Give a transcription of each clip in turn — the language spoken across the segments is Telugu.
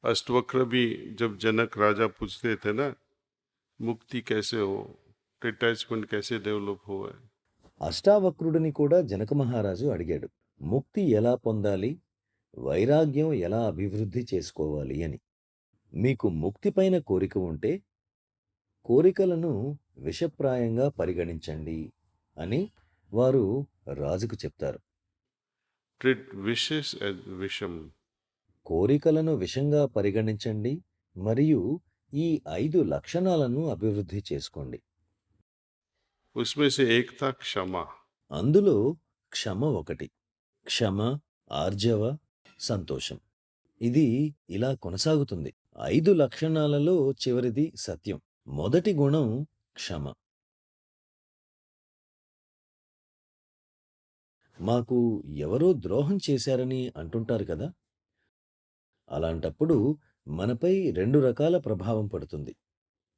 अष्टवक्र भी जब जनक राजा पूछते थे ना, मुक्ति कैसे हो, डिटैचमेंट कैसे डेवलप हो है। అష్టావక్రుడిని కూడా జనక మహారాజు అడిగాడు. ముక్తి ఎలా పొందాలి? వైరాగ్యం ఎలా అభివృద్ధి చేసుకోవాలి అని. మీకు ముక్తిపైన కోరిక ఉంటే, కోరికలను విషప్రాయంగా పరిగణించండి అని వారు రాజుకు చెప్తారు. ट्रीट विशेष एज विषम। కోరికలను విషంగా పరిగణించండి మరియు ఈ 5 లక్షణాలను అభివృద్ధి చేసుకోండి. उसमें से एक था क्षमा। అందులో క్షమ ఒకటి. క్షమ, ఆర్జవ, సంతోషం. ఇది ఇలా కొనసాగుతుంది. 5 లక్షణాలలో చివరిది సత్యం. మొదటి గుణం క్షమ. మాకు ఎవరో ద్రోహం చేశారని అంటుంటారు కదా! అలాంటప్పుడు మనపై 2 రకాల ప్రభావం పడుతుంది.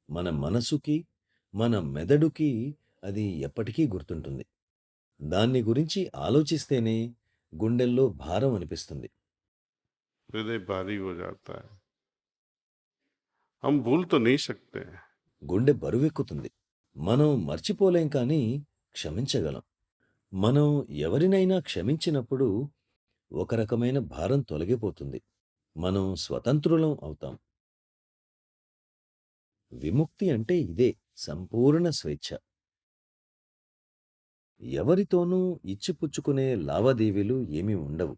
మన మనసుకి, మన మెదడుకి అది ఎప్పటికీ గుర్తుంటుంది. దాన్ని గురించి ఆలోచిస్తేనే గుండెల్లో భారం అనిపిస్తుంది. हृदय भारी हो जाता है। हम भूल तो नहीं सकते हैं। గుండె బరువెక్కుతుంది. మనం మర్చిపోలేం కానీ క్షమించగలం. మనం ఎవరినైనా క్షమించినప్పుడు ఒక రకమైన భారం తొలగిపోతుంది. మనం స్వతంత్రులం అవుతాం. విముక్తి అంటే ఇదే, సంపూర్ణ స్వేచ్ఛ. ఎవరితోనూ ఇచ్చిపుచ్చుకునే లావాదేవీలు ఏమీ ఉండవు.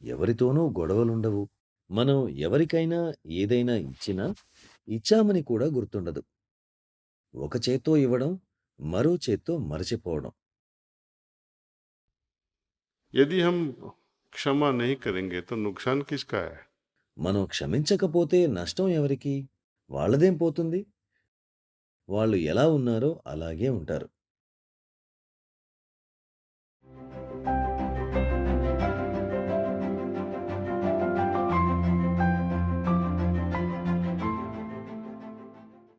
ఎవరితోనూ గొడవలుండవు. మనం ఎవరికైనా ఏదైనా ఇచ్చినా, ఇచ్చామని కూడా గుర్తుండదు. ఒక చేత్తో ఇవ్వడం, మరో చేత్తో మరచిపోవడం. यदि हम क्षमा नहीं करेंगे तो नुकसान किसका है। మనం క్షమించకపోతే నష్టం ఎవరికి? వాళ్ళదేం పోతుంది? వాళ్ళు ఎలా ఉన్నారో అలాగే ఉంటారు.